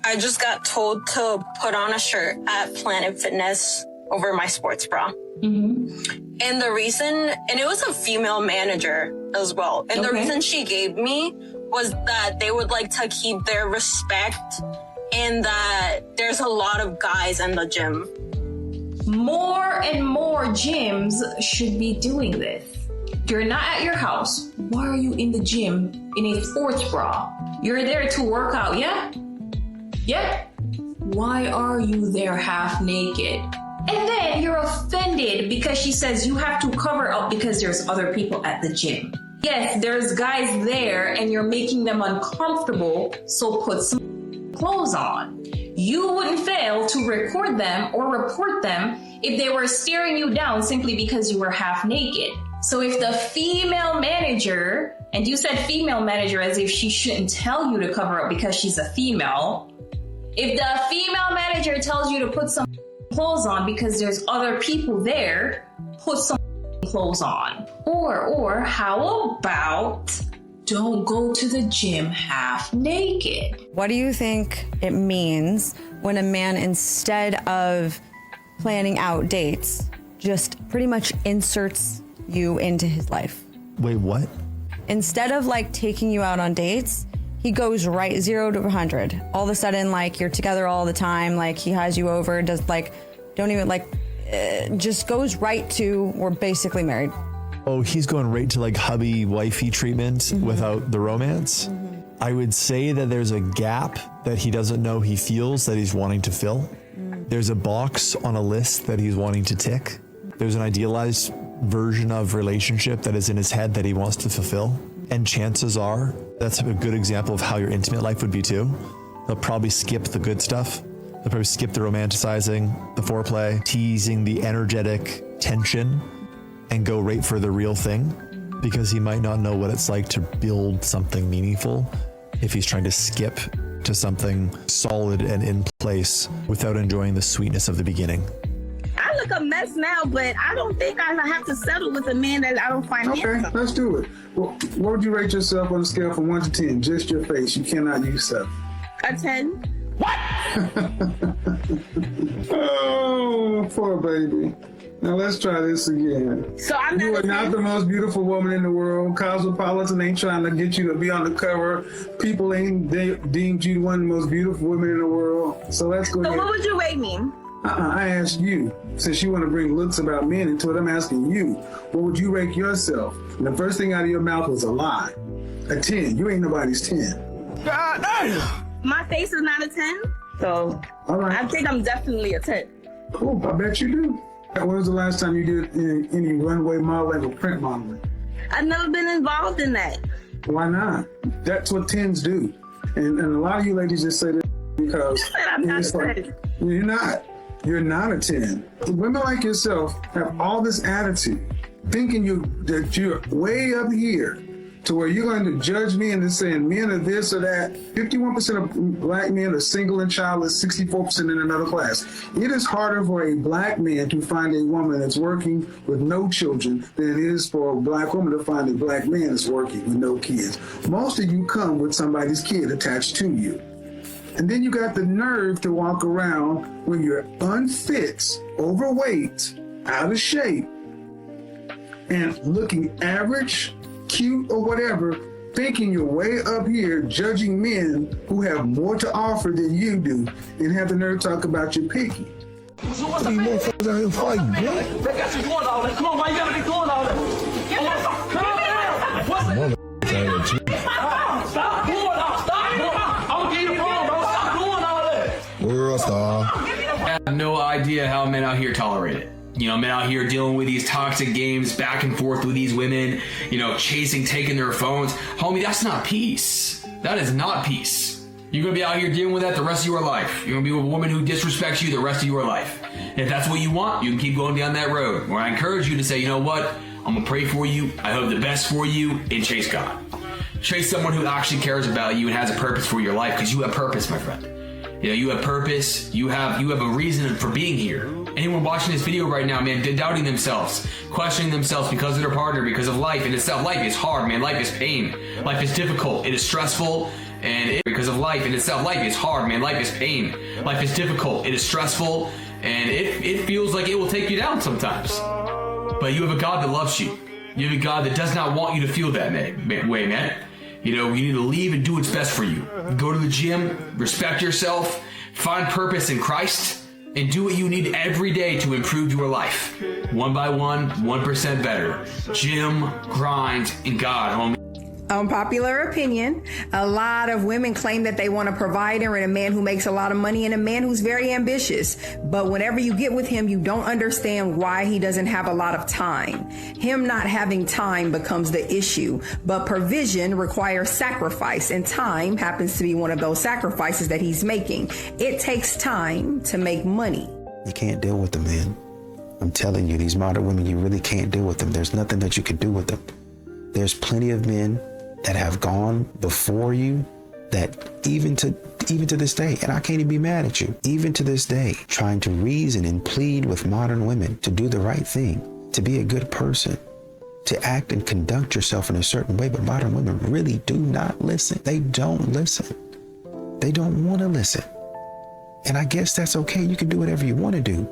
I just got told to put on a shirt at Planet Fitness over my sports bra. Mm-hmm. And the reason, and it was a female manager as well. And the reason she gave me was that they would like to keep their respect and that there's a lot of guys in the gym. More and more gyms should be doing this. You're not at your house. Why are you in the gym in a sports bra? You're there to work out, yeah? Yeah? Why are you there half naked? And then you're offended because she says you have to cover up because there's other people at the gym. Yes, there's guys there and you're making them uncomfortable, so put some clothes on. You wouldn't fail to record them or report them if they were staring you down simply because you were half naked. So if the female manager, and you said female manager as if she shouldn't tell you to cover up because she's a female. If the female manager tells you to put some clothes on because there's other people there, put some clothes on. Or how about don't go to the gym half naked? What do you think it means when a man, instead of planning out dates, just pretty much inserts you into his life? Wait, what? Instead of like taking you out on dates, he goes right 0 to 100. All of a sudden, like you're together all the time, like he has you over, does like, don't even like, just goes right to, we're basically married. Oh, he's going right to like hubby wifey treatment without the romance. I would say that there's a gap that he doesn't know he feels that he's wanting to fill. There's a box on a list that he's wanting to tick. There's an idealized version of relationship that is in his head that he wants to fulfill. And chances are that's a good example of how your intimate life would be too. They'll probably skip the good stuff. They'll probably skip the romanticizing, the foreplay, teasing, the energetic tension, and go right for the real thing, because he might not know what it's like to build something meaningful if he's trying to skip to something solid and in place without enjoying the sweetness of the beginning. I look a mess now, but I don't think I have to settle with a man that I don't find handsome. Okay, let's do it. Well, what would you rate yourself on a scale from 1 to 10? Just your face. You cannot use 7. A 10. What? Oh, poor baby. Now let's try this again. So I'm You are not the most beautiful woman in the world. Cosmopolitan ain't trying to get you to be on the cover. People ain't deemed you one of the most beautiful women in the world. So let's go So ahead. what would you rate me? I asked you. Since you want to bring looks about men into it, I'm asking you. What would you rate yourself? And the first thing out of your mouth was a lie. A 10. You ain't nobody's 10. God damn! My face is not a 10. So All right. I think I'm definitely a 10. Cool. I bet you do. When was the last time you did any runway modeling or print modeling? I've never been involved in that. Why not? That's what 10s do. And a lot of you ladies just say that because I'm not it's a like, 10. you're not. You're not a 10. Women like yourself have all this attitude, thinking that you're way up here to where you're going to judge me into saying men are this or that. 51% of black men are single and childless, 64% in another class. It is harder for a black man to find a woman that's working with no children than it is for a black woman to find a black man that's working with no kids. Most of you come with somebody's kid attached to you. And then you got the nerve to walk around when you're unfit, overweight, out of shape, and looking average, cute, or whatever, thinking you're way up here judging men who have more to offer than you do, and have the nerve to talk about your picky. So what's the motherfuckers out here fighting, bro? They got you doing all that. Come on, man, you gotta be doing all that. Come on, what's the stop doing all that. Stop doing all that. I'm gonna give you the phone, bro. Stop doing all that. World star. I have no idea how men out here tolerate it. You know, men out here dealing with these toxic games back and forth with these women, you know, chasing, taking their phones. Homie, that's not peace. That is not peace. You're going to be out here dealing with that the rest of your life. You're going to be with a woman who disrespects you the rest of your life. And if that's what you want, you can keep going down that road. Or I encourage you to say, you know what? I'm going to pray for you. I hope the best for you, and chase God. Chase someone who actually cares about you and has a purpose for your life, because you have purpose, my friend. You know, you have purpose. You have a reason for being here. Anyone watching this video right now, man, doubting themselves, questioning themselves because of their partner, because of life in itself. Life is hard, man. Life is pain. Life is difficult. It is stressful. And because of life in itself, life is hard, man. Life is pain. Life is difficult. It is stressful. And it feels like it will take you down sometimes. But you have a God that loves you. You have a God that does not want you to feel that way, man. You know, you need to leave and do what's best for you. Go to the gym, respect yourself, find purpose in Christ, and do what you need every day to improve your life. 1 by 1, 1% better. Gym, grind, and God, homie. Unpopular opinion. A lot of women claim that they want a provider and a man who makes a lot of money and a man who's very ambitious. But whenever you get with him, you don't understand why he doesn't have a lot of time. Him not having time becomes the issue. But provision requires sacrifice, and time happens to be one of those sacrifices that he's making. It takes time to make money. You can't deal with them, man. I'm telling you, these modern women, you really can't deal with them. There's nothing that you can do with them. There's plenty of men that have gone before you that even to this day, and I can't even be mad at you, even to this day, trying to reason and plead with modern women to do the right thing, to be a good person, to act and conduct yourself in a certain way. But modern women really do not listen. They don't listen. They don't want to listen. And I guess that's okay. You can do whatever you want to do,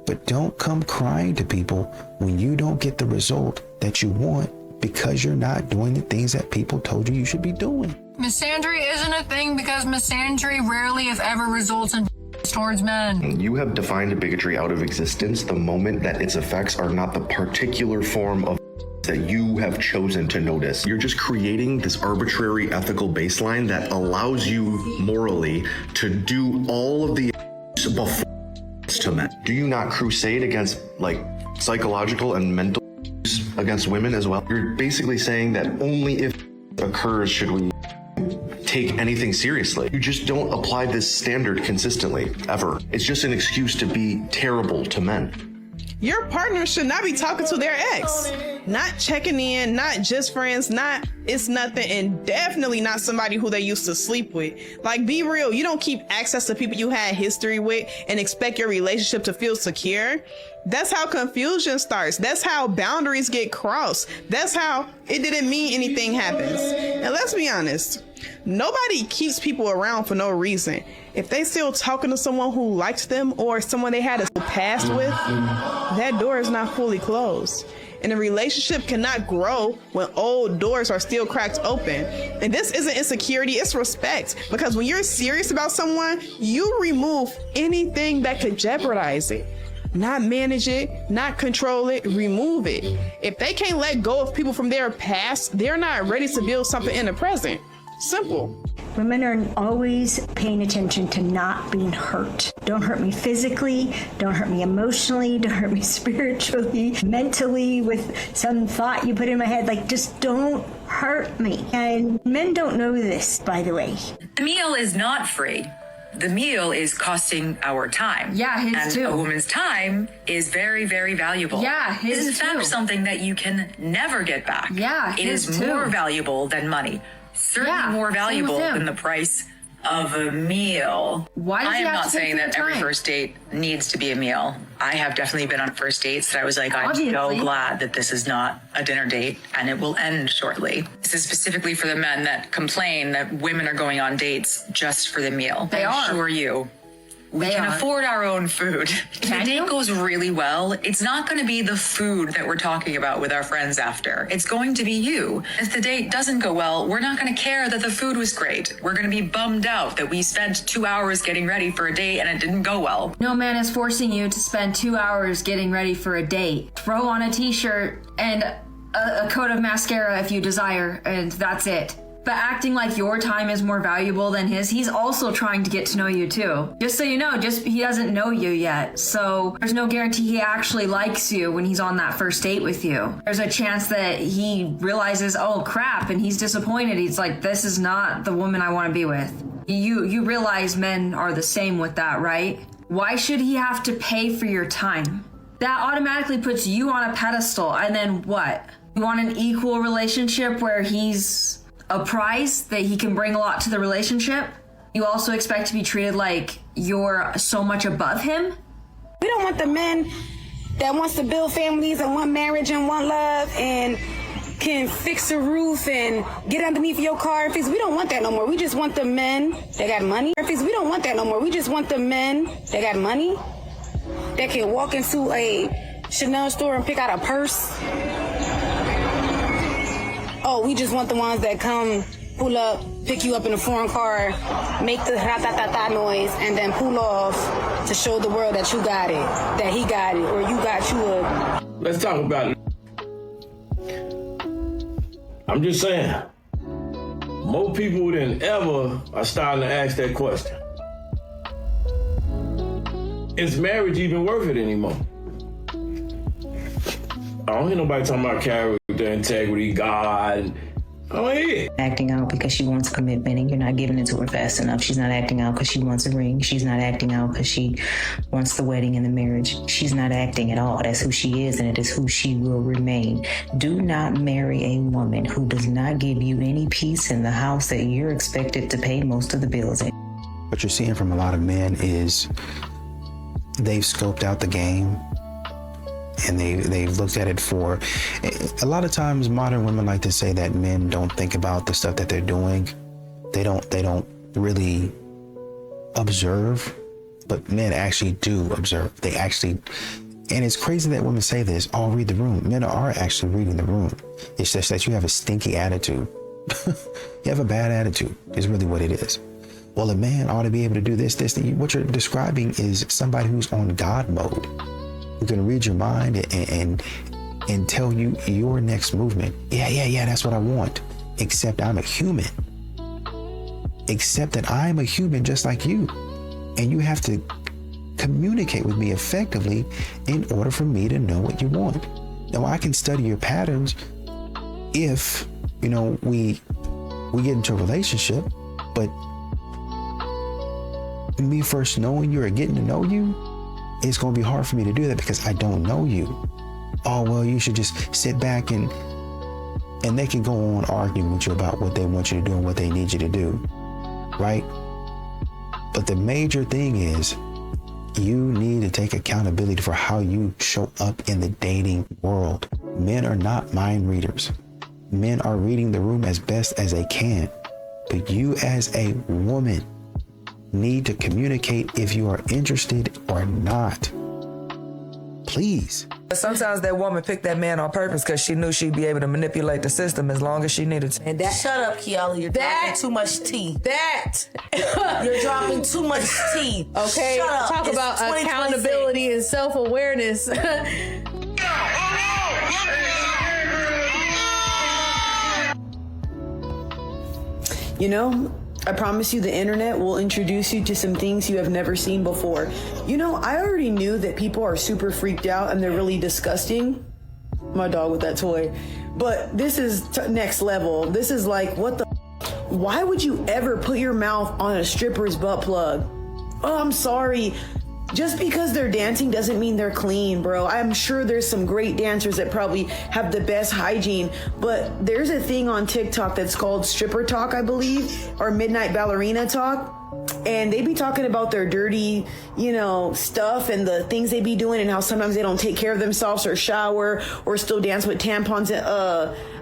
but don't come crying to people when you don't get the result that you want, because you're not doing the things that people told you should be doing. Misandry isn't a thing because misandry rarely, if ever, results in towards men. You have defined bigotry out of existence the moment that its effects are not the particular form of that you have chosen to notice. You're just creating this arbitrary ethical baseline that allows you morally to do all of the before to men. Do you not crusade against like psychological and mental against women as well? You're basically saying that only if it occurs should we take anything seriously. You just don't apply this standard consistently, ever. It's just an excuse to be terrible to men. Your partner should not be talking to their ex, not checking in, not just friends, not it's nothing, and definitely not somebody who they used to sleep with. Like, be real. You don't keep access to people you had history with and expect your relationship to feel secure. That's how confusion starts. That's how boundaries get crossed. That's how it didn't mean anything happens. And let's be honest, nobody keeps people around for no reason. If they still talking to someone who likes them or someone they had a past with, that door is not fully closed. And a relationship cannot grow when old doors are still cracked open. And this isn't insecurity, it's respect. Because when you're serious about someone, you remove anything that could jeopardize it. Not manage it, not control it, remove it. If they can't let go of people from their past, they're not ready to build something in the present. Simple. Women are always paying attention to not being hurt. Don't hurt me physically, don't hurt me emotionally, don't hurt me spiritually, mentally, with some thought you put in my head. Like, just don't hurt me. And men don't know this, by the way. The meal is not free. The meal is costing our time. Yeah, his and too. A woman's time is very, very valuable. Yeah, his It is in fact something that you can never get back. Yeah, it is too. more valuable than money. Certainly more valuable than the price of a meal. Why does I he am have not to saying that every time? first date needs to be a meal. I have definitely been on first dates that I was like, I'm so Obviously. glad that this is not a dinner date and it will end shortly. This is specifically for the men that complain that women are going on dates just for the meal. They I are. assure you, we can afford our own food. If the date goes really well, it's not going to be the food that we're talking about with our friends after. It's going to be you. If the date doesn't go well, we're not going to care that the food was great. We're going to be bummed out that we spent 2 hours getting ready for a date and it didn't go well. No man is forcing you to spend 2 hours getting ready for a date. Throw on a t-shirt and a coat of mascara if you desire, and that's it. But acting like your time is more valuable than his, he's also trying to get to know you too. Just so you know, he doesn't know you yet. So there's no guarantee he actually likes you when he's on that first date with you. There's a chance that he realizes, oh crap, and he's disappointed. He's like, this is not the woman I want to be with. You realize men are the same with that, right? Why should he have to pay for your time? That automatically puts you on a pedestal. And then what? You want an equal relationship where he's a prize that he can bring a lot to the relationship? You also expect to be treated like you're so much above him? We don't want the men that wants to build families and want marriage and want love and can fix a roof and get underneath your car and fix. We don't want that no more. We just want the men that got money. We don't want that no more. We just want the men that got money that can walk into a Chanel store and pick out a purse. Oh, we just want the ones that come, pull up, pick you up in a foreign car, make the ra-ta-ta-ta noise, and then pull off to show the world that you got it, that he got it, or you got you a... Let's talk about it. I'm just saying, more people than ever are starting to ask that question. Is marriage even worth it anymore? I don't hear nobody talking about character, integrity, God. I don't hear it. Acting out because she wants commitment and you're not giving it to her fast enough. She's not acting out because she wants a ring. She's not acting out because she wants the wedding and the marriage. She's not acting at all. That's who she is, and it is who she will remain. Do not marry a woman who does not give you any peace in the house that you're expected to pay most of the bills in. What you're seeing from a lot of men is they've scoped out the game and they've looked at it for a lot of times. Modern women like to say that men don't think about the stuff that they're doing. They don't really observe, but men actually do observe. They actually, and it's crazy that women say this, I'll read the room. Men are actually reading the room. It's just that you have a stinky attitude. You have a bad attitude is really what it is. Well, a man ought to be able to do this. What you're describing is somebody who's on God mode, who can read your mind and tell you your next movement. Yeah, that's what I want. Except I'm a human. Except that I'm a human just like you. And you have to communicate with me effectively in order for me to know what you want. Now, I can study your patterns if, we get into a relationship, but me first knowing you or getting to know you, it's going to be hard for me to do that because I don't know you. Oh, well, you should just sit back and they can go on arguing with you about what they want you to do and what they need you to do, right? But the major thing is you need to take accountability for how you show up in the dating world. Men are not mind readers. Men are reading the room as best as they can. But you as a woman need to communicate if you are interested or not. Please. Sometimes that woman picked that man on purpose because she knew she'd be able to manipulate the system as long as she needed to. And that, shut up, Kiala. You're dropping too much tea. You're dropping too much tea. Okay, shut up. Talk It's about accountability and self-awareness. I promise you the internet will introduce you to some things you have never seen before. I already knew that people are super freaked out and they're really disgusting. My dog with that toy. But this is next level. This is like, what the? Why would you ever put your mouth on a stripper's butt plug? Oh, I'm sorry. Just because they're dancing doesn't mean they're clean, bro. I'm sure there's some great dancers that probably have the best hygiene, but there's a thing on TikTok that's called stripper talk, I believe, or midnight ballerina talk. And they be talking about their dirty, stuff and the things they be doing and how sometimes they don't take care of themselves or shower or still dance with tampons.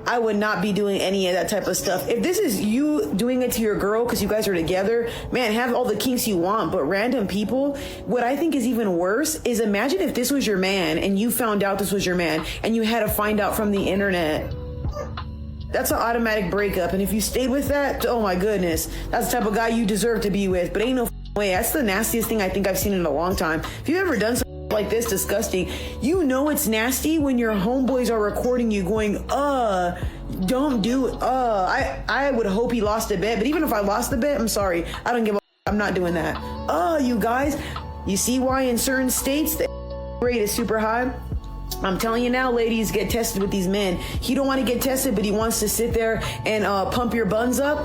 I would not be doing any of that type of stuff. If this is you doing it to your girl because you guys are together, man, have all the kinks you want. But random people, what I think is even worse is imagine if this was your man and you found out this was your man and you had to find out from the internet. That's an automatic breakup. And if you stayed with that, oh my goodness, that's the type of guy you deserve to be with. But ain't no way. That's the nastiest thing I think I've seen in a long time. If you've ever done something like this, disgusting, it's nasty when your homeboys are recording you going, don't do it. I would hope he lost a bet. But even if I lost the bet, I'm sorry. I don't give a I'm not doing that. You guys, you see why in certain states the rate is super high? I'm telling you now, ladies, get tested with these men. He don't want to get tested, but he wants to sit there and pump your buns up.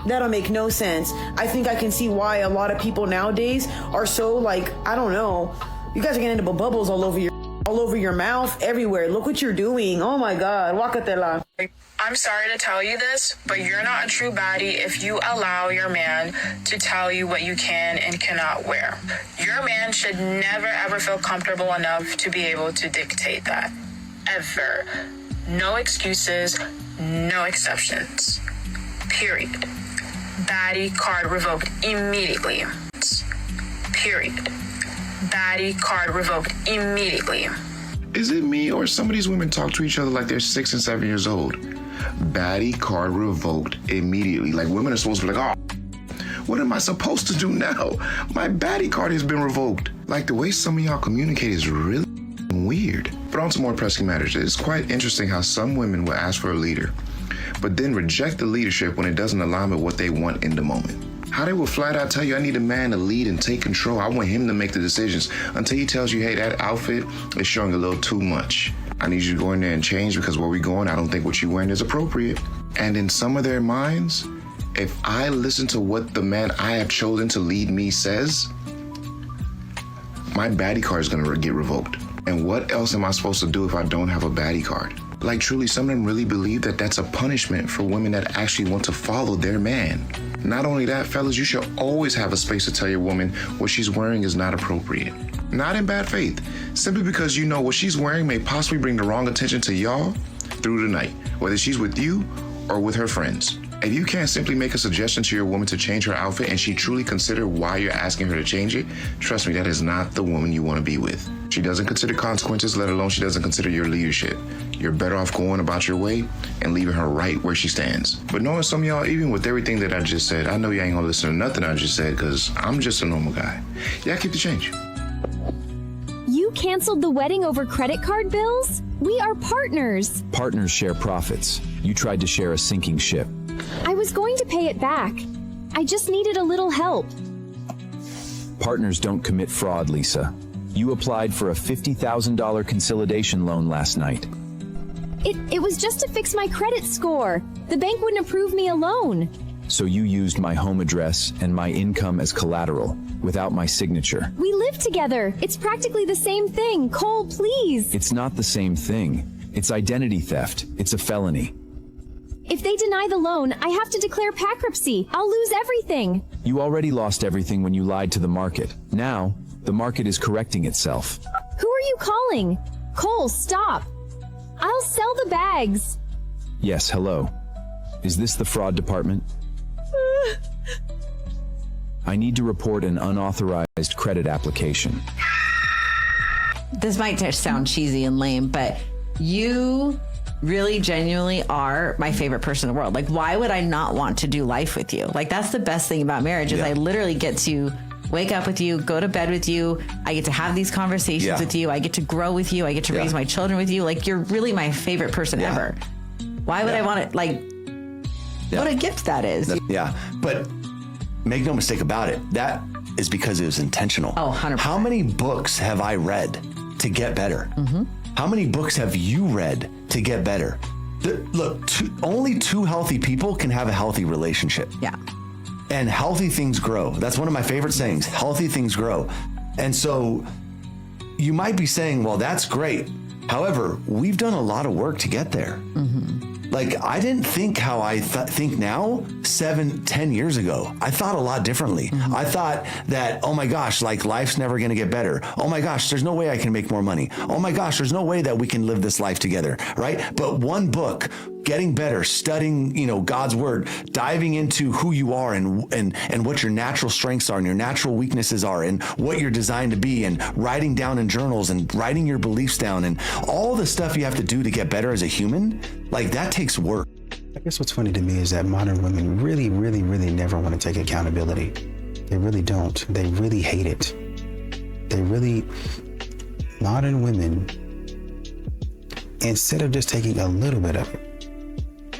That'll make no sense. I think I can see why a lot of people nowadays are so I don't know. You guys are gonna end up with bubbles all over your mouth, everywhere. Look what you're doing. Oh my God, Wakatela. I'm sorry to tell you this, but you're not a true baddie if you allow your man to tell you what you can and cannot wear. Your man should never ever feel comfortable enough to be able to dictate that. Ever. No excuses, no exceptions. Period. Baddie card revoked immediately. Period. Baddie card revoked immediately. Is it me or some of these women talk to each other like they're 6 and 7 years old? Baddie card revoked immediately. Like women are supposed to be like, oh, what am I supposed to do now? My baddie card has been revoked. Like the way some of y'all communicate is really weird. But on to more pressing matters. It's quite interesting how some women will ask for a leader, but then reject the leadership when it doesn't align with what they want in the moment. How they will flat out tell you, I need a man to lead and take control. I want him to make the decisions, until he tells you, hey, that outfit is showing a little too much. I need you to go in there and change because where we're going, I don't think what you're wearing is appropriate. And in some of their minds, if I listen to what the man I have chosen to lead me says, my baddie card is going to get revoked. And what else am I supposed to do if I don't have a baddie card? Like truly, some of them really believe that that's a punishment for women that actually want to follow their man. Not only that, fellas, you should always have a space to tell your woman what she's wearing is not appropriate. Not in bad faith, simply because you know what she's wearing may possibly bring the wrong attention to y'all through the night, whether she's with you or with her friends. If you can't simply make a suggestion to your woman to change her outfit and she truly consider why you're asking her to change it, trust me, that is not the woman you want to be with. She doesn't consider consequences, let alone she doesn't consider your leadership. You're better off going about your way and leaving her right where she stands. But knowing some of y'all, even with everything that I just said, I know you ain't gonna listen to nothing I just said because I'm just a normal guy. Yeah, keep the change. You canceled the wedding over credit card bills? We are partners. Partners share profits. You tried to share a sinking ship. I was going to pay it back. I just needed a little help. Partners don't commit fraud, Lisa. You applied for a $50,000 consolidation loan last night. It was just to fix my credit score. The bank wouldn't approve me a loan. So you used my home address and my income as collateral without my signature. We live together. It's practically the same thing. Cole, please. It's not the same thing. It's identity theft. It's a felony. If they deny the loan, I have to declare bankruptcy. I'll lose everything. You already lost everything when you lied to the market. Now, the market is correcting itself. Who are you calling? Cole, stop. I'll sell the bags. Yes, hello. Is this the fraud department? I need to report an unauthorized credit application. This might just sound cheesy and lame, but you really genuinely are my favorite person in the world. Like, why would I not want to do life with you? Like, that's the best thing about marriage is I literally get to wake up with you, go to bed with you. I get to have these conversations with you. I get to grow with you. I get to raise my children with you. Like, you're really my favorite person ever. Why would I want it? Like, what a gift that is. Yeah, but make no mistake about it. That is because it was intentional. Oh, 100%. How many books have I read to get better? Mm-hmm. How many books have you read to get better? Only two healthy people can have a healthy relationship. Yeah. And healthy things grow. That's one of my favorite sayings. Healthy things grow. And so you might be saying, well, that's great. However, we've done a lot of work to get there. Mm-hmm. Like, I didn't think how I think now 7-10 years ago. I thought a lot differently. Mm-hmm. I thought that, oh my gosh, like life's never going to get better. Oh my gosh, there's no way I can make more money. Oh my gosh, there's no way that we can live this life together, right? But one book, getting better, studying, God's word, diving into who you are and what your natural strengths are and your natural weaknesses are and what you're designed to be, and writing down in journals and writing your beliefs down and all the stuff you have to do to get better as a human, like that takes work. I guess what's funny to me is that modern women really, really, really never want to take accountability. They really don't. They really hate it. Modern women, instead of just taking a little bit of it,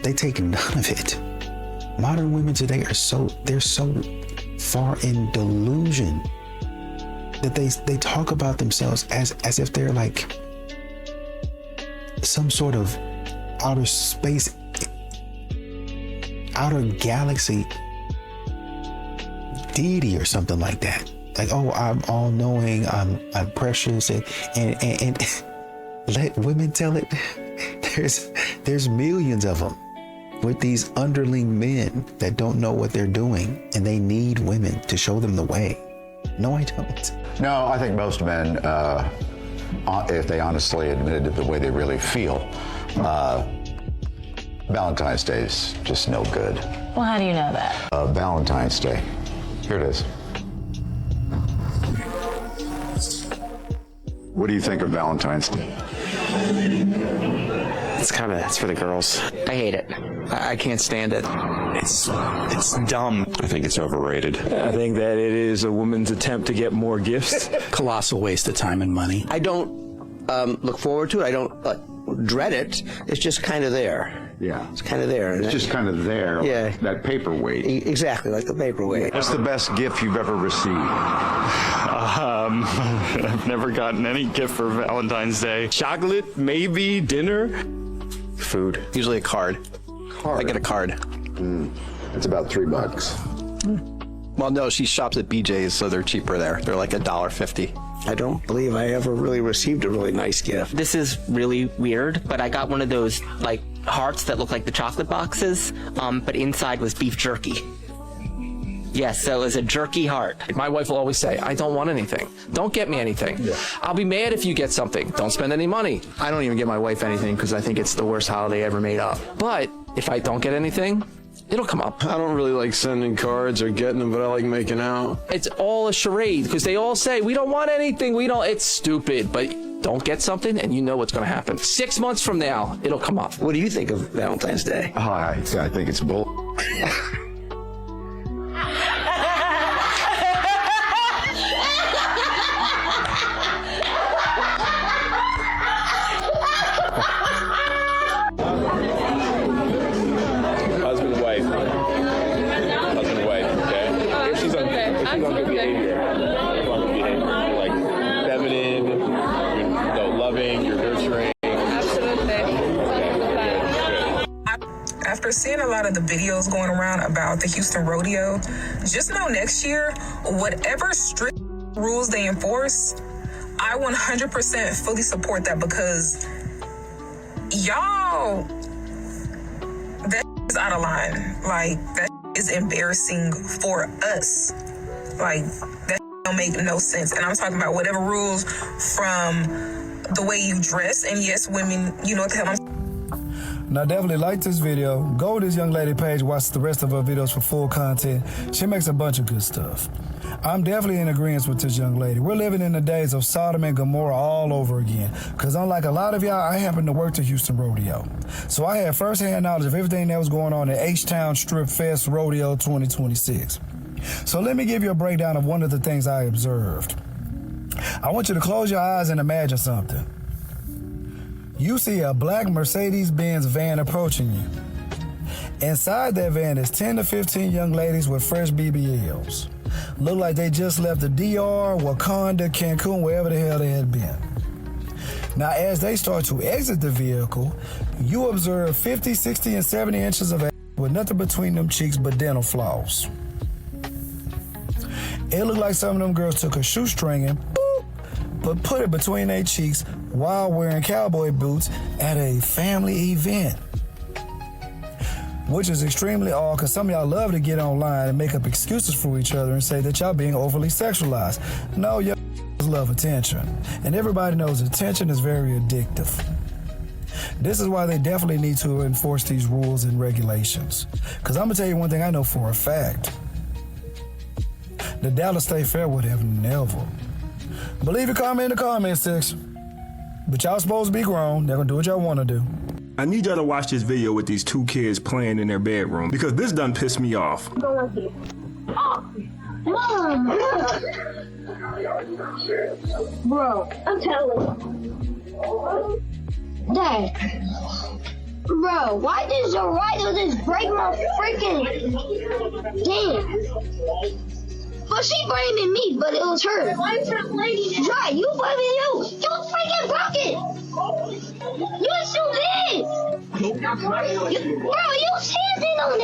they take none of it. Modern women today they're so far in delusion that they talk about themselves as if they're like some sort of outer space, outer galaxy deity or something like that. Like, oh, I'm all knowing, I'm precious, and let women tell it. There's millions of them with these underling men that don't know what they're doing, and they need women to show them the way. No, I don't. No, I think most men, if they honestly admitted to the way they really feel, Valentine's Day is just no good. Well, how do you know that? Valentine's Day. Here it is. What do you think of Valentine's Day? It's for the girls. I hate it. I can't stand it. It's dumb. I think it's overrated. I think that it is a woman's attempt to get more gifts. Colossal waste of time and money. I don't look forward to it. I don't dread it. It's just kind of there. Yeah. It's kind of there. It's just kind of there. Yeah. Like that paperweight. Exactly, like the paperweight. What's the best gift you've ever received? I've never gotten any gift for Valentine's Day. Chocolate, maybe, dinner. Food. Usually a card. I get a card. It's about $3. Well, no, she shops at BJ's, so they're cheaper there. They're like $1.50. I don't believe I ever really received a really nice gift. This is really weird, but I got one of those like hearts that look like the chocolate boxes, but inside was beef jerky. Yes, so it was a jerky heart. My wife will always say, I don't want anything. Don't get me anything. Yeah. I'll be mad if you get something. Don't spend any money. I don't even get my wife anything because I think it's the worst holiday ever made up. But if I don't get anything, it'll come up. I don't really like sending cards or getting them, but I like making out. It's all a charade because they all say, we don't want anything. It's stupid, but don't get something and you know what's going to happen. 6 months from now, it'll come up. What do you think of Valentine's Day? Oh, I think it's bull. After seeing a lot of the videos going around about the Houston Rodeo, just know next year, whatever strict rules they enforce, I 100% fully support that because y'all, that is out of line. Like, that is embarrassing for us. Like, that don't make no sense. And I'm talking about whatever rules from the way you dress. And yes, women, you know what the hell I'm Now, definitely like this video. Go to this young lady page, watch the rest of her videos for full content. She makes a bunch of good stuff. I'm definitely in agreement with this young lady. We're living in the days of Sodom and Gomorrah all over again. Because unlike a lot of y'all, I happen to work the Houston Rodeo. So I had firsthand knowledge of everything that was going on at H-Town Strip Fest Rodeo 2026. So let me give you a breakdown of one of the things I observed. I want you to close your eyes and imagine something. You see a black Mercedes-Benz van approaching you. Inside that van is 10 to 15 young ladies with fresh BBLs. Look like they just left the DR, Wakanda, Cancun, wherever the hell they had been. Now, as they start to exit the vehicle, you observe 50, 60, and 70 inches of ass with nothing between them cheeks but dental floss. It looked like some of them girls took a shoestring and but put it between their cheeks while wearing cowboy boots at a family event. Which is extremely odd because some of y'all love to get online and make up excuses for each other and say that y'all being overly sexualized. No, y'all love attention. And everybody knows attention is very addictive. This is why they definitely need to enforce these rules and regulations. Because I'm going to tell you one thing I know for a fact. The Dallas State Fair would have never. Believe your comment in the comment section. But y'all supposed to be grown. They're going to do what y'all want to do. I need y'all to watch this video with these two kids playing in their bedroom because this done pissed me off. Oh, Mom! Bro, I'm telling you. Dad. Bro, why does your rider just break my freaking damn? But she blaming me, but it was her. Right, you blaming you. You freaking broke it. You still did. standing on it. No, you standing on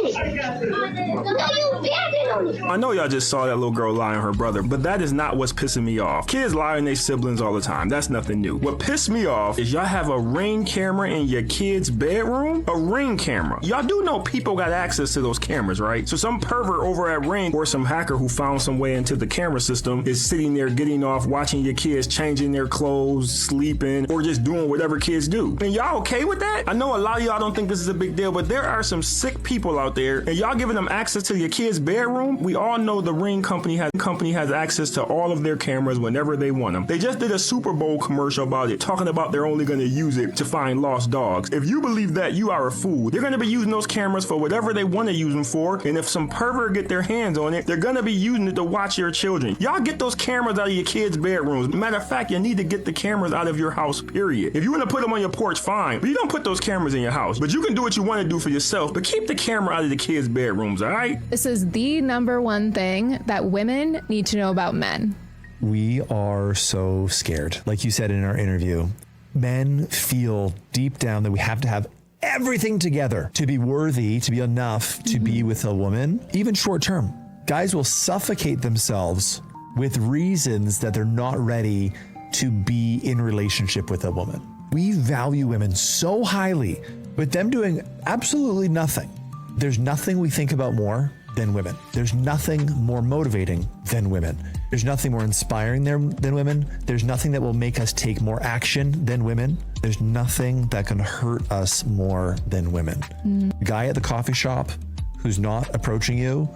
it. I know y'all just saw that little girl lie on her brother, but that is not what's pissing me off. Kids lie on their siblings all the time. That's nothing new. What pissed me off is y'all have a Ring camera in your kid's bedroom. A Ring camera. Y'all do know people got access to those cameras, right? So some pervert over at Ring or some hacker who found some way into the camera system is sitting there getting off, watching your kids changing their clothes, sleeping, or just doing whatever kids do. And y'all okay with that? I know a lot of y'all don't think this is a big deal, but there are some sick people out there, and y'all giving them access to your kid's bedroom. We all know the Ring company has access to all of their cameras whenever they want them. They just did a Super Bowl commercial about it, talking about they're only going to use it to find lost dogs. If you believe that, you are a fool. They're going to be using those cameras for whatever they want to use them for, and if some pervert get their hands on it, they're going to be using it to watch your children. Y'all get those cameras out of your kids' bedrooms. Matter of fact, you need to get the cameras out of your house, period. If you want to put them on your porch, fine, but you don't put those cameras in your house. But you can do what you want to do for yourself, but keep the camera out of the kids' bedrooms, all right? This is the number one thing that women need to know about men. We are so scared. Like you said in our interview, men feel deep down that we have to have everything together to be worthy, to be enough to be with a woman, even short term. Guys will suffocate themselves with reasons that they're not ready to be in relationship with a woman. We value women so highly, with them doing absolutely nothing. There's nothing we think about more than women. There's nothing more motivating than women. There's nothing more inspiring than women. There's nothing that will make us take more action than women. There's nothing that can hurt us more than women. The guy at the coffee shop who's not approaching you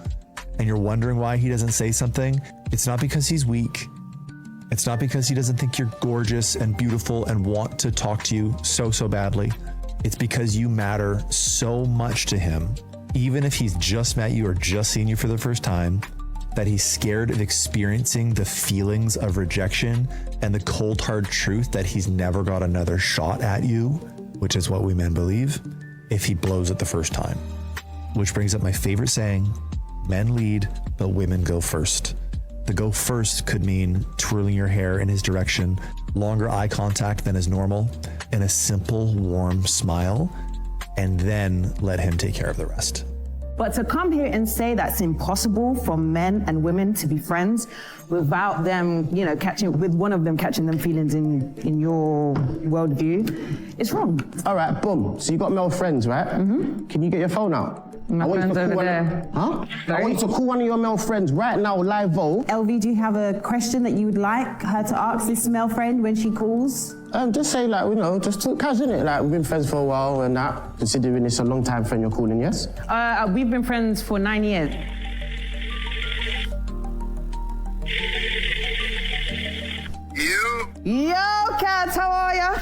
and you're wondering why he doesn't say something, it's not because he's weak. It's not because he doesn't think you're gorgeous and beautiful and want to talk to you so badly. It's because you matter so much to him, even if he's just met you or just seen you for the first time, that he's scared of experiencing the feelings of rejection and the cold hard truth that he's never got another shot at you, which is what we men believe, if he blows it the first time. Which brings up my favorite saying, men lead, but women go first. The go first could mean twirling your hair in his direction, longer eye contact than is normal, and a simple, warm smile, and then let him take care of the rest. But to come here and say that's impossible for men and women to be friends without them, with one of them catching them feelings in your worldview, it's wrong. All right, boom. So you got male friends, right? Mm-hmm. Can you get your phone out? My friend's over there. Huh? I want you to call one of your male friends right now, live vote. LV, do you have a question that you would like her to ask this male friend when she calls? Just say, just talk casual, innit? Like, we've been friends for a while and that. Considering it's a long time friend you're calling, yes? We've been friends for 9 years. Yo, Kat, how are ya?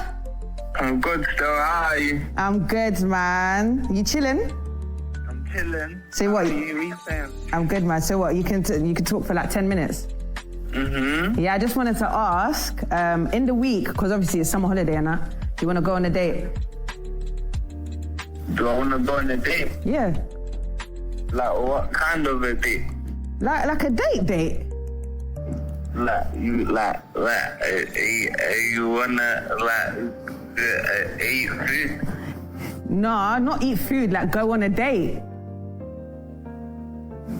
I'm good, still. How are you? I'm good, man. You chilling? I'm chilling. So what? How are you saying? I'm good, man. So what? You can talk for like 10 minutes? Mm-hmm. Yeah, I just wanted to ask, in the week, because obviously it's summer holiday and that, do you want to go on a date? Do I want to go on a date? Yeah. Like, what kind of a date? Like a date? You wanna eat food? No, not eat food. Like go on a date.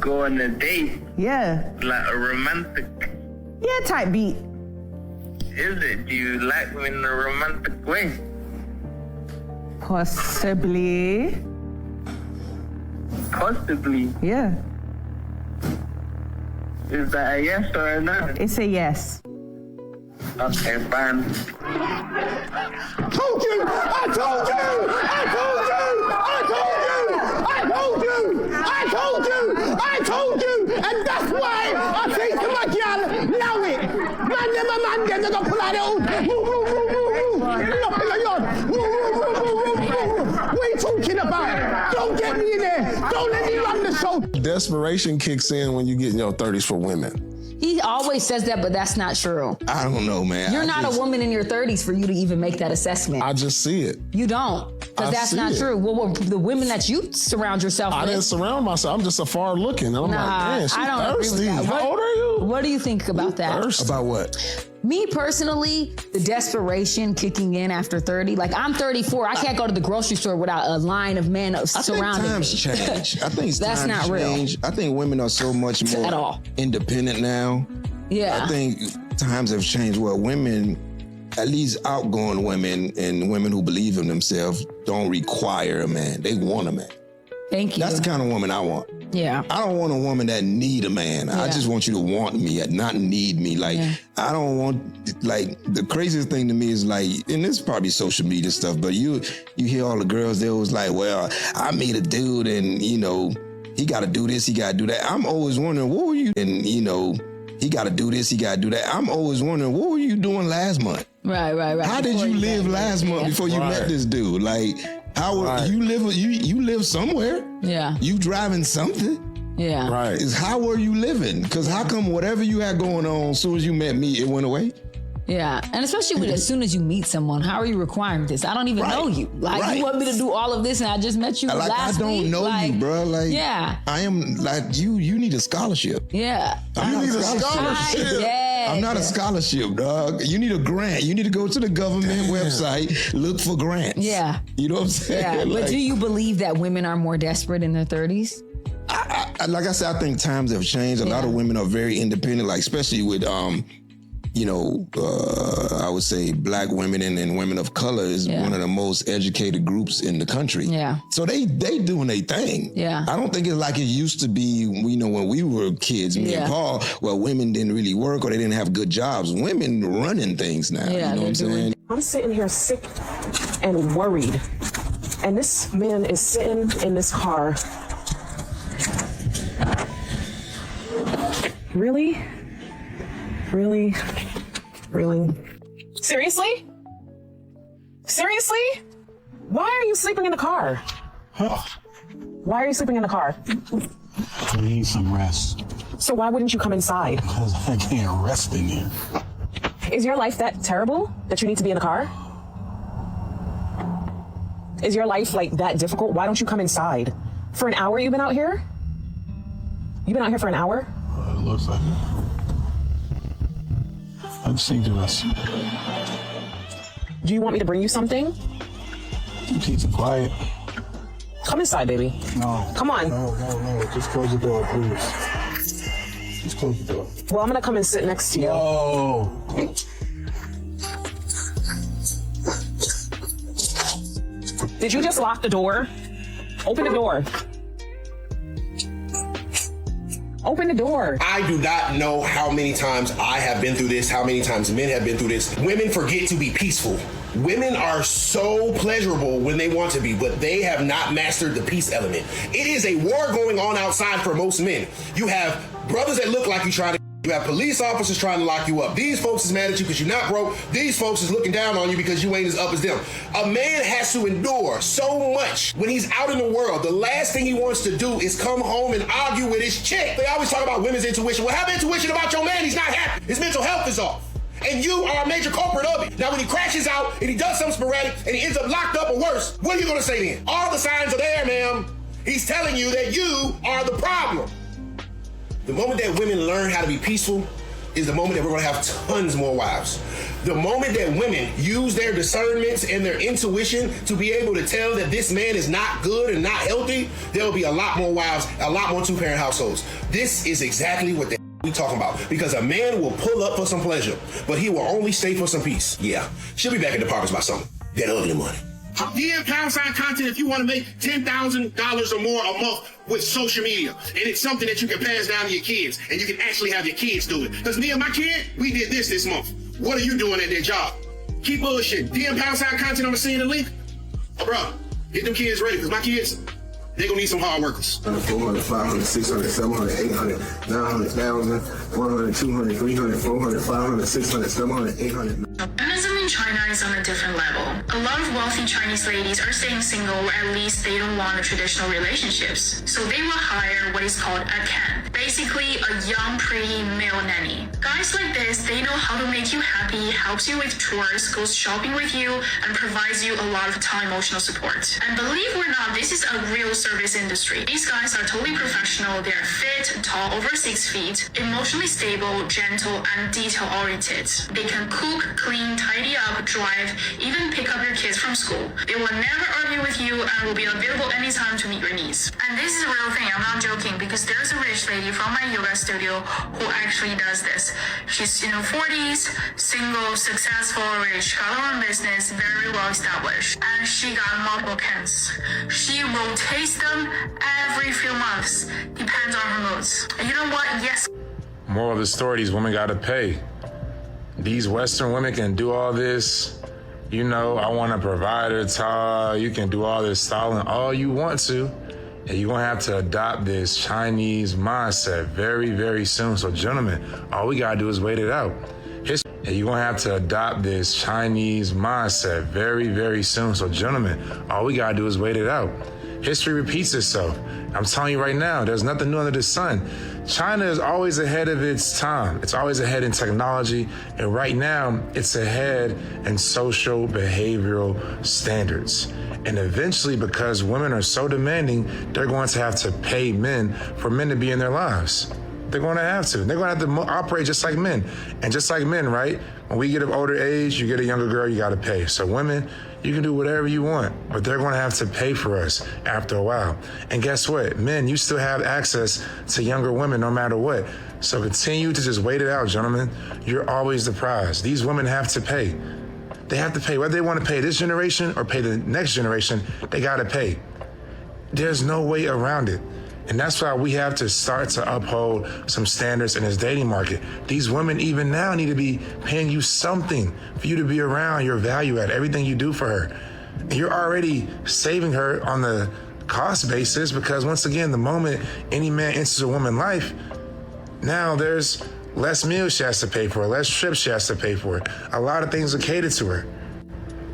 Go on a date? Yeah. Like a romantic? Yeah, type beat. Is it? Do you like me in a romantic way? Possibly. Possibly? Yeah. Is that a yes or a no? It's a yes. Okay, fine. I told you! And that's why I say to my girl, now it! Man, them, they're gonna pull out their own. What are you talking about? Don't get me in there. Don't let me run the show. Desperation kicks in when you get in your 30s for women. He always says that, but that's not true. I don't know, man. You're not a woman in your 30s for you to even make that assessment. I just see it. You don't, because that's not true. Well, the women that you surround yourself with. I didn't surround myself. I'm just afar looking. And I'm like, man, she's I don't thirsty. agree with that. How old are you? What do you think about that? Thirsty. About what? Me personally, the desperation kicking in after 30. Like, I'm 34. I can't go to the grocery store without a line of men surrounding me. I think times change. I think that's times not real. change. I think women are so much more at all. independent now. Yeah. I think times have changed where women, at least outgoing women and women who believe in themselves, don't require a man. They want a man. Thank you. That's the kind of woman I want. Yeah. I don't want a woman that need a man. I just want you to want me, not need me. Like, I don't want, like, the craziest thing to me is like, and this is probably social media stuff, but you hear all the girls, they always like, well, I meet a dude and, you know, he got to do this, he got to do that. I'm always wondering, what were you, and, you know, he got to do this, he got to do that. I'm always wondering, what were you doing last month? Right. How did you live last month before you met this dude? Like, how you live? You live somewhere? Yeah. You driving something? Yeah. Right. Is how were you living? Because how come whatever you had going on, as soon as you met me, it went away? Yeah, and especially with as soon as you meet someone, how are you requiring this? I don't even know you. Like, you want me to do all of this, and I just met you last week. I don't know you, bro. Like, I am like you. You need a scholarship. Yeah. You need a scholarship. I'm not a scholarship, dog. You need a grant. You need to go to the government website, look for grants. Yeah. You know what I'm saying? Yeah. Like, But do you believe that women are more desperate in their 30s? Like I said, I think times have changed. A lot of women are very independent, like especially with you know, I would say black women and women of color is one of the most educated groups in the country. Yeah. So they doing their thing. Yeah. I don't think it's like it used to be, you know, when we were kids, me and Paul, where women didn't really work or they didn't have good jobs. Women running things now. Yeah, you know what I'm saying? I'm sitting here sick and worried. And this man is sitting in this car. Really? Really? Really? Seriously? Seriously? Why are you sleeping in the car? Why are you sleeping in the car? I need some rest. So why wouldn't you come inside? Because I can't rest in here. Is your life that terrible that you need to be in a car? Is your life like that difficult? Why don't you come inside? For an hour you've been out here? You've been out here for an hour? It looks like it. I just need to rest. Do you want me to bring you something? Peace and quiet. Come inside, baby. No. Come on. No. Just close the door, please. Just close the door. Well, I'm gonna come and sit next to you. No. Did you just lock the door? Open the door. Open the door. I do not know how many times I have been through this, how many times men have been through this. Women forget to be peaceful. Women are so pleasurable when they want to be, but they have not mastered the peace element. It is a war going on outside for most men. You have brothers that look like you trying to. You have police officers trying to lock you up. These folks is mad at you because you're not broke. These folks is looking down on you because you ain't as up as them. A man has to endure so much when he's out in the world. The last thing he wants to do is come home and argue with his chick. They always talk about women's intuition. Well, have intuition about your man. He's not happy. His mental health is off. And you are a major culprit of it. Now, when he crashes out and he does something sporadic and he ends up locked up or worse, what are you going to say then? All the signs are there, ma'am. He's telling you that you are the problem. The moment that women learn how to be peaceful is the moment that we're going to have tons more wives. The moment that women use their discernments and their intuition to be able to tell that this man is not good and not healthy, there will be a lot more wives, a lot more two-parent households. This is exactly what we talking about, because a man will pull up for some pleasure, but he will only stay for some peace. Yeah, she'll be back in the apartments by summer. That ugly money. DM # content if you want to make $10,000 or more a month with social media. And it's something that you can pass down to your kids, and you can actually have your kids do it. Because me and my kid, we did this month. What are you doing at their job? Keep bullshit. DM # content, I'm going to send you the link. Oh, bro, get them kids ready, because my kids, they're going to need some hard workers. 400, 500, 600, 700, 800, 900, 1,000, 100, 200, 300, 400, 500, 600, 700, 800. in China is on a different level. A lot of wealthy Chinese ladies are staying single, or at least they don't want traditional relationships. So they will hire what is called a can. Basically, a young, pretty male nanny. Guys like this, they know how to make you happy, helps you with chores, goes shopping with you, and provides you a lot of time emotional support. And believe it or not, this is a real service industry. These guys are totally professional. They're fit, tall, over 6 feet, emotionally stable, gentle, and detail-oriented. They can cook, clean, tidy up, drive, even pick up your kids from school. They will never argue with you and will be available anytime to meet your needs. And this is a real thing, I'm not joking, because there's a rich lady from my yoga studio who actually does this. She's in her 40s, single, successful, rich, got her own business, very well established. And she got multiple cans. She rotates them every few months, depends on her moods. And you know what? Yes. Moral of the story, these women gotta pay. These Western women can do all this. You know, I want a provider, you can do all this styling all you want to. And you're gonna have to adopt this Chinese mindset very, very soon. So gentlemen, all we gotta do is wait it out. And you're gonna have to adopt this Chinese mindset very, very soon. So gentlemen, all we gotta do is wait it out. History repeats itself. I'm telling you right now, there's nothing new under the sun. China is always ahead of its time. It's always ahead in technology. And right now, it's ahead in social behavioral standards. And eventually, because women are so demanding, they're going to have to pay men for men to be in their lives. They're going to have to. They're going to have to operate just like men. And just like men, right? When we get of older age, you get a younger girl, you got to pay. So women, you can do whatever you want, but they're going to have to pay for us after a while. And guess what? Men, you still have access to younger women no matter what. So continue to just wait it out, gentlemen. You're always the prize. These women have to pay. They have to pay. Whether they want to pay this generation or pay the next generation, they got to pay. There's no way around it. And that's why we have to start to uphold some standards in this dating market. These women even now need to be paying you something for you to be around, your value at everything you do for her. And you're already saving her on the cost basis because once again, the moment any man enters a woman's life, now there's less meals she has to pay for, less trips she has to pay for. A lot of things are catered to her.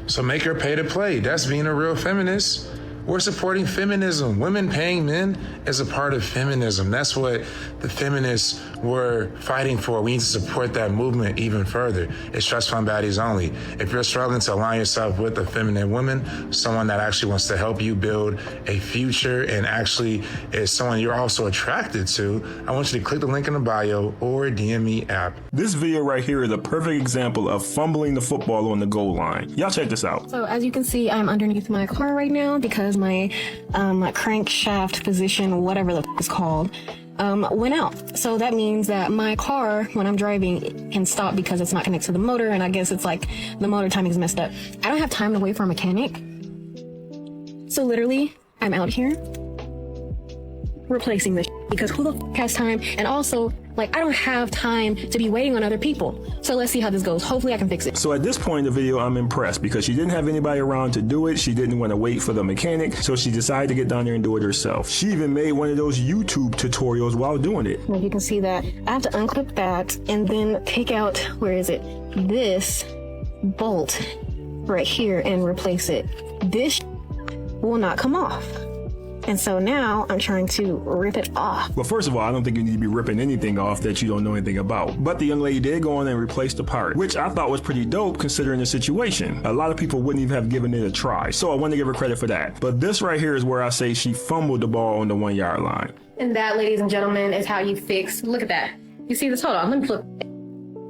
So make her pay to play. That's being a real feminist. We're supporting feminism. Women paying men is a part of feminism. That's what the feminists were fighting for. We need to support that movement even further. It's trust fund baddies only. If you're struggling to align yourself with a feminine woman, someone that actually wants to help you build a future and actually is someone you're also attracted to, I want you to click the link in the bio or DM me app. This video right here is a perfect example of fumbling the football on the goal line. Y'all check this out. So as you can see, I'm underneath my car right now because my crankshaft position, whatever the it's called, went out. So that means that my car, when I'm driving, can stop because it's not connected to the motor, and I guess it's like the motor timing is messed up. I don't have time to wait for a mechanic. So literally, I'm out here replacing this because who the f has time? And also, like, I don't have time to be waiting on other people. So let's see how this goes. Hopefully I can fix it. So at this point in the video, I'm impressed because she didn't have anybody around to do it. She didn't want to wait for the mechanic. So she decided to get down there and do it herself. She even made one of those YouTube tutorials while doing it. You can see that I have to unclip that and then take out, where is it? This bolt right here and replace it. This will not come off. And so now I'm trying to rip it off. Well, first of all, I don't think you need to be ripping anything off that you don't know anything about. But the young lady did go on and replace the part, which I thought was pretty dope considering the situation. A lot of people wouldn't even have given it a try. So I want to give her credit for that. But this right here is where I say she fumbled the ball on the 1 yard line. And that, ladies and gentlemen, is how you fix. Look at that. You see this? Hold on. Let me flip.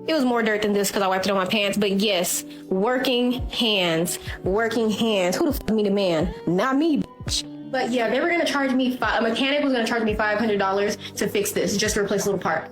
It was more dirt than this because I wiped it on my pants. But yes, working hands. Working hands. Who the f me the man? Not me, bitch. But yeah, they were going to charge me, a mechanic was going to charge me $500 to fix this, just to replace a little part.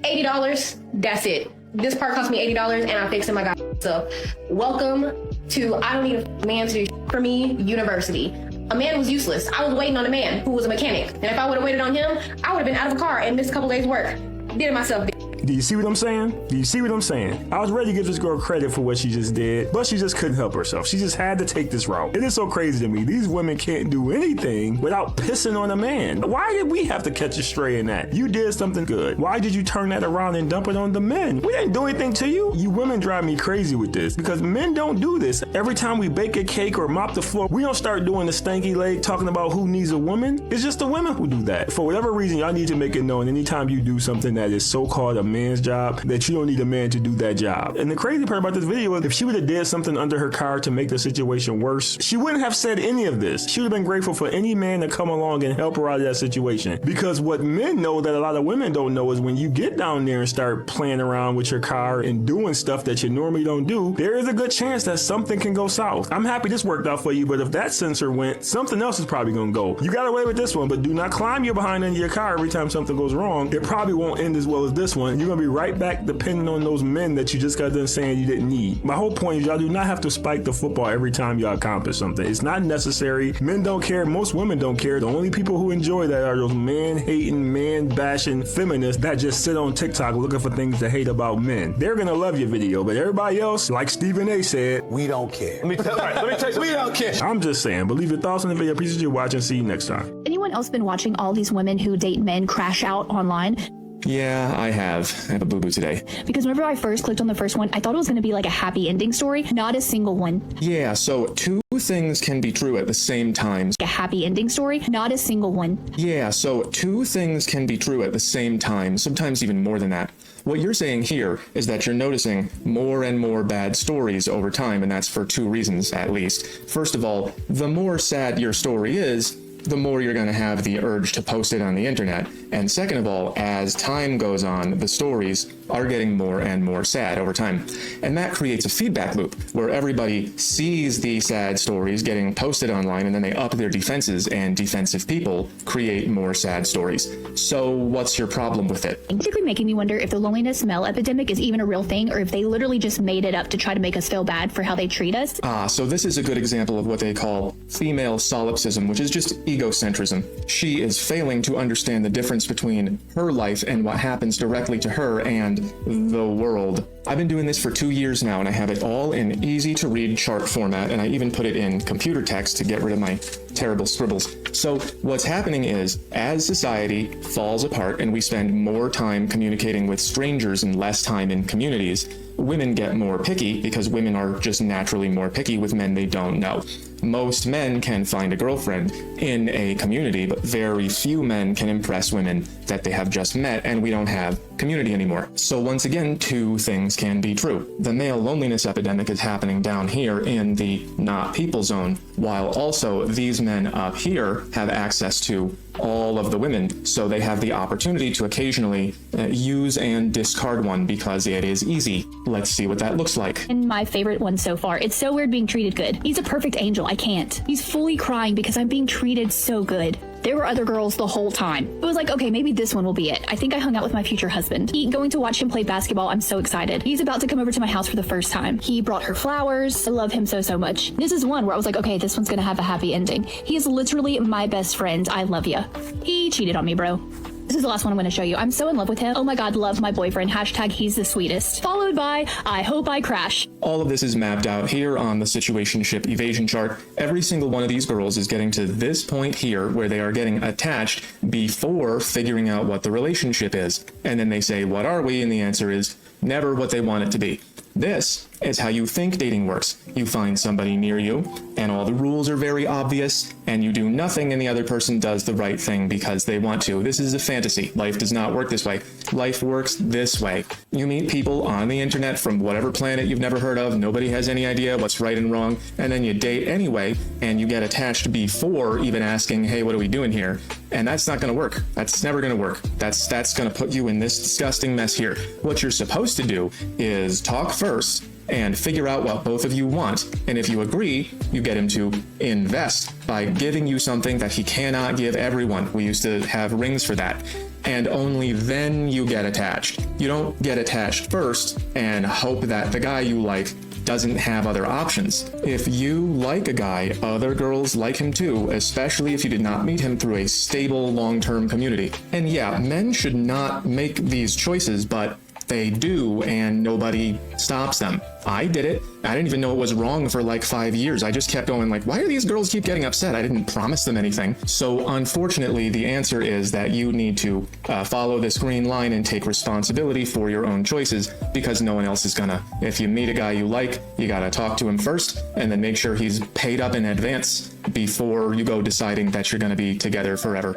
$80, that's it. This part cost me $80 and I fixed it my goddamn. Welcome to I don't need a man to do for me university. A man was useless. I was waiting on a man who was a mechanic. And if I would have waited on him, I would have been out of a car and missed a couple days work. Did it myself, bitch. Do you see what I'm saying? Do you see what I'm saying? I was ready to give this girl credit for what she just did, but she just couldn't help herself. She just had to take this route. It is so crazy to me. These women can't do anything without pissing on a man. Why did we have to catch a stray in that? You did something good. Why did you turn that around and dump it on the men? We didn't do anything to you. You women drive me crazy with this because men don't do this. Every time we bake a cake or mop the floor, we don't start doing the stanky leg talking about who needs a woman. It's just the women who do that. For whatever reason, y'all need to make it known anytime you do something that is so-called a man's job, that you don't need a man to do that job. And the crazy part about this video is if she would have did something under her car to make the situation worse, she wouldn't have said any of this. She would have been grateful for any man to come along and help her out of that situation. Because what men know that a lot of women don't know is when you get down there and start playing around with your car and doing stuff that you normally don't do, there is a good chance that something can go south. I'm happy this worked out for you, but if that sensor went, something else is probably gonna go. You got away with this one, but do not climb your behind into your car every time something goes wrong. It probably won't end as well as this one. You're gonna be right back depending on those men that you just got done saying you didn't need. My whole point is y'all do not have to spike the football every time y'all accomplish something. It's not necessary. Men don't care. Most women don't care. The only people who enjoy that are those man-hating, man-bashing feminists that just sit on TikTok looking for things to hate about men. They're gonna love your video, but everybody else, like Stephen A said, we don't care. Let me tell you, we don't care. I'm just saying, but leave your thoughts on the video. Appreciate you watching. See you next time. Anyone else been watching all these women who date men crash out online? Yeah, I have. I have a boo-boo today. Because whenever I first clicked on the first one, I thought it was going to be like a happy ending story, not a single one. Yeah, so two things can be true at the same time. A happy ending story, not a single one. Yeah, so two things can be true at the same time, sometimes even more than that. What you're saying here is that you're noticing more and more bad stories over time, and that's for two reasons, at least. First of all, the more sad your story is, the more you're going to have the urge to post it on the internet. And second of all, as time goes on, the stories are getting more and more sad over time. And that creates a feedback loop where everybody sees the sad stories getting posted online and then they up their defenses, and defensive people create more sad stories. So what's your problem with it? Basically making me wonder if the loneliness male epidemic is even a real thing, or if they literally just made it up to try to make us feel bad for how they treat us. So this is a good example of what they call female solipsism, which is just egocentrism. She is failing to understand the difference between her life and what happens directly to her and the world. I've been doing this for 2 years now, and I have it all in easy to read chart format, and I even put it in computer text to get rid of my terrible scribbles. So what's happening is, as society falls apart and we spend more time communicating with strangers and less time in communities, women get more picky because women are just naturally more picky with men they don't know. Most men can find a girlfriend in a community, but very few men can impress women that they have just met, and we don't have community anymore. So once again, two things can be true. The male loneliness epidemic is happening down here in the not people zone, while also these men up here have access to all of the women, so they have the opportunity to occasionally use and discard one because it is easy. Let's see what that looks like. And my favorite one so far. It's so weird being treated good. He's a perfect angel. I can't. He's fully crying because I'm being treated so good. There were other girls the whole time. It was like, okay, maybe this one will be it. I think I hung out with my future husband. Going to watch him play basketball. I'm so excited. He's about to come over to my house for the first time. He brought her flowers. I love him so, so much. This is one where I was like, okay, this one's gonna have a happy ending. He is literally my best friend. I love ya. He cheated on me, bro. This is the last one I'm going to show you. I'm so in love with him. Oh my God, love my boyfriend. Hashtag he's the sweetest. Followed by, I hope I crash. All of this is mapped out here on the situationship evasion chart. Every single one of these girls is getting to this point here where they are getting attached before figuring out what the relationship is. And then they say, what are we? And the answer is never what they want it to be. This is how you think dating works. You find somebody near you, and all the rules are very obvious, and you do nothing and the other person does the right thing because they want to. This is a fantasy. Life does not work this way. Life works this way. You meet people on the internet from whatever planet you've never heard of, nobody has any idea what's right and wrong, and then you date anyway, and you get attached before even asking, hey, what are we doing here? And that's not gonna work. That's never gonna work. That's gonna put you in this disgusting mess here. What you're supposed to do is talk first and figure out what both of you want. And if you agree, you get him to invest by giving you something that he cannot give everyone. We used to have rings for that. And only then you get attached. You don't get attached first and hope that the guy you like doesn't have other options. If you like a guy, other girls like him too, especially if you did not meet him through a stable, long-term community. And yeah, men should not make these choices, but they do, and nobody stops them. I did it. I didn't even know it was wrong for like 5 years. I just kept going like, why do these girls keep getting upset? I didn't promise them anything. So unfortunately, the answer is that you need to follow this green line and take responsibility for your own choices, because no one else is gonna. If you meet a guy you like, you gotta talk to him first, and then make sure he's paid up in advance before you go deciding that you're gonna be together forever.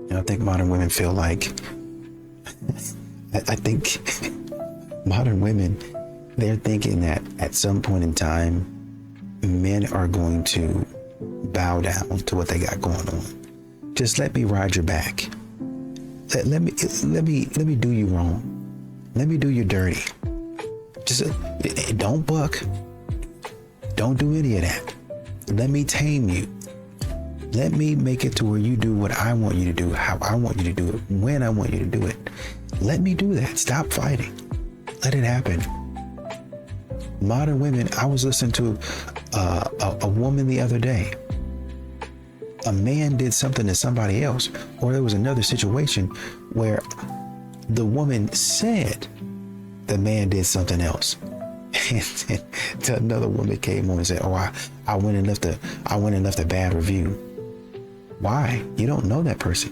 I think modern women feel like, I think modern women, they're thinking that at some point in time, men are going to bow down to what they got going on. Just let me ride your back. Let me do you wrong. Let me do you dirty. Just don't buck. Don't do any of that. Let me tame you. Let me make it to where you do what I want you to do, how I want you to do it, when I want you to do it. Let me do that. Stop fighting. Let it happen. Modern women, I was listening to a woman the other day. A man did something to somebody else, or there was another situation where the woman said the man did something else. And another woman came on and said, "Oh, I went and left a bad review." Why? You don't know that person.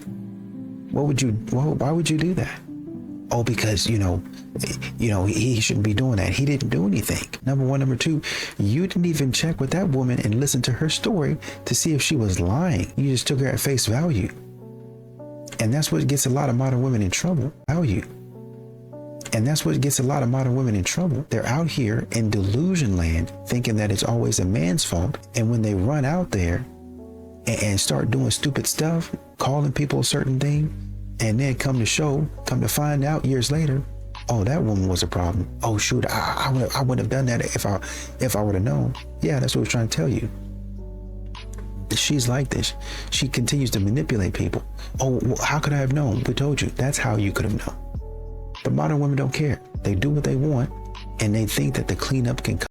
Why would you do that? Oh, because he shouldn't be doing that. He didn't do anything. Number one. Number two, you didn't even check with that woman and listen to her story to see if she was lying. You just took her at face value. And that's what gets a lot of modern women in trouble. And that's what gets a lot of modern women in trouble. They're out here in delusion land thinking that it's always a man's fault. And when they run out there and start doing stupid stuff, calling people a certain thing, and then come to find out years later, oh, that woman was a problem. Oh shoot, I wouldn't have done that if I would have known. Yeah, that's what we're trying to tell you. She's like this. She continues to manipulate people. Oh, well, how could I have known? We told you. That's how you could have known. But modern women don't care. They do what they want, and they think that the cleanup can come.